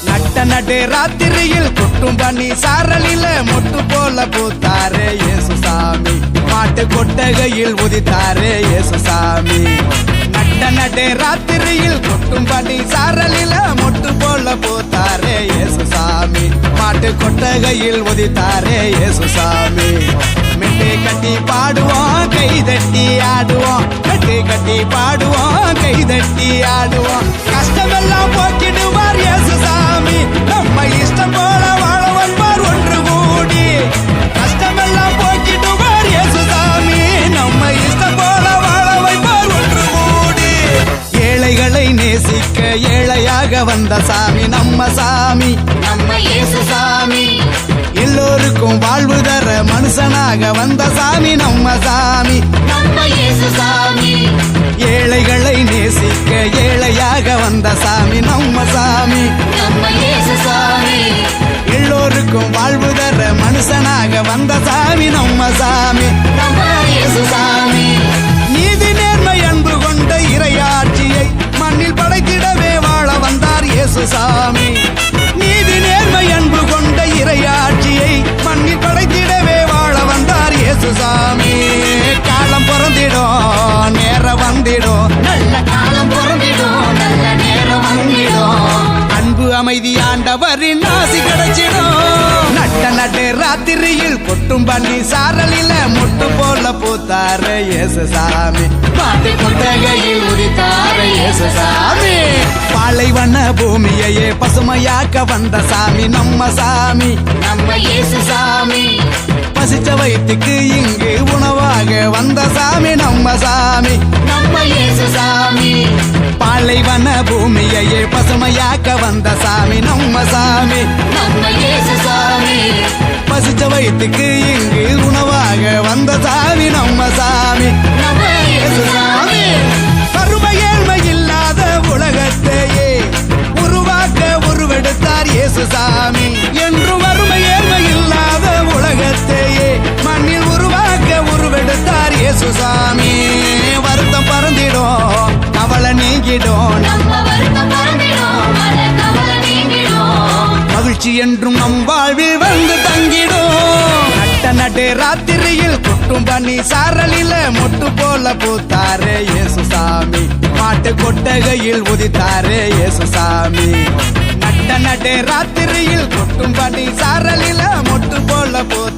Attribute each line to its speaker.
Speaker 1: நட்ட நடு ராத்திரியில் கொட்டும் பண்ணி சாரலில மொட்டு போல பூத்தாரே இயேசுசாமி மாட்டு கொட்டகையில் உதித்தாரே இயேசுசாமி நட்ட நடு ராத்திரியில் கொட்டும் பண்ணி சாரலில மொட்டு போல பூத்தாரே இயேசுசாமி மாட்டு கொட்டகையில் உதித்தாரே இயேசுசாமி மெட்டு கட்டி பாடுவோம் கைதட்டி ஆடுவோம் மெட்டு கட்டி பாடுவோம் கைதட்டி ஆடுவோம் கஷ்டமெல்லாம் போக்கிடுவார் இயேசுசாமி நம்ம இஷ்டம் போல வாழ வந்தார் ஒன்று கூடி கஷ்டமெல்லாம் போக்கிடுவார் இயேசுசாமி நம்ம இஷ்டம் போல வாழ வைப்பார் ஒன்று கூடி ஏழைகளை நேசிக்க ஏழையாக வந்த சாமி நம்ம சாமி
Speaker 2: நம்ம இயேசுசாமி
Speaker 1: எல்லோருக்கும் வாழ்வு தர மனுஷனாக வந்த சாமி நம்ம சாமி
Speaker 2: நம்ம இயேசுசாமி
Speaker 1: ஏழைகளை நேசிக்க ஏழையாக வந்த சாமி நம்ம சாமி
Speaker 2: நம்ம இயேசுசாமி
Speaker 1: எல்லோருக்கும் வாழ்வு தர மனுஷனாக வந்த சாமி நம்ம சாமி
Speaker 2: நம்ம இயேசுசாமி
Speaker 1: நீதி நேர்மை அன்பு கொண்ட இறையாட்சியை மண்ணில் படைத்திடவே வாழ வந்தார் இயேசுசாமி நீதி நேர்மை அன்பு கொண்ட இறையாட்சியை மண்ணில் படைத்திடவே வாழ வந்தார் இயேசுசாமி காலம் பிறந்திடும் நேரம் வந்திடும்
Speaker 2: நல்ல காலம் பிறந்திடும் நல்ல நேரம் வந்திடும்
Speaker 1: அன்பு அமைதி ஆண்டவரின் ஆசி கிடைச்சிடும் நட்ட நட்டு ராத்திரியில் கொட்டும் பண்ணி சாரலில முட்டு போல பூத்தாரு இயேசுசாமி
Speaker 2: மாட்டு கொட்டகையில் உதித்தார இயேசுசாமி
Speaker 1: பாலைவன பூமியையே பசுமையாக்க வந்த சாமி நம்ம சாமி
Speaker 2: நம்ம இயேசுசாமி
Speaker 1: பசிச்ச வயிற்றுக்கு இங்கு உணவாக வந்த சாமி நம்ம சாமி
Speaker 2: நம்ம இயேசுசாமி
Speaker 1: பாலைவன பூமியையே பசுமையாக்க வந்த சாமி நம்ம சாமி
Speaker 2: நம்ம இயேசுசாமி
Speaker 1: பசிச்ச வயிற்றுக்கு இங்கு உணவாக வந்த சாமி நம்ம சாமி
Speaker 2: நம்ம இயேசுசாமி
Speaker 1: வறுமை ஏழ்மை இல்லாத உலகத்தையே உருவாக்க உருவெடுத்தார் இயேசுசாமி என்று வறுமை ஏழ்மை இல்லாத உலகத்தையே மண்ணில் உருவாக்க உருவெடுத்தார் இயேசுசாமி வருத்தம் பறந்திடும் கவலை நீங்கிடும்
Speaker 2: நம்ம வருத்தம் பறந்திடும் மன கவலை நீங்கிடும்
Speaker 1: மகிழ்ச்சி என்றும் நம் வாழ்வில் வந்து தங்கிடும் நட்ட நடு ராத்திரியில் கொட்டும் பண்ணி சாரலில மொட்டு போல பூத்தாரே இயேசுசாமி மாட்டு கொட்டகையில் உதித்தாரே இயேசுசாமி நட்ட நடு ராத்திரியில் கொட்டும் பண்ணி சாரலில மொட்டு போல பூத்தாரே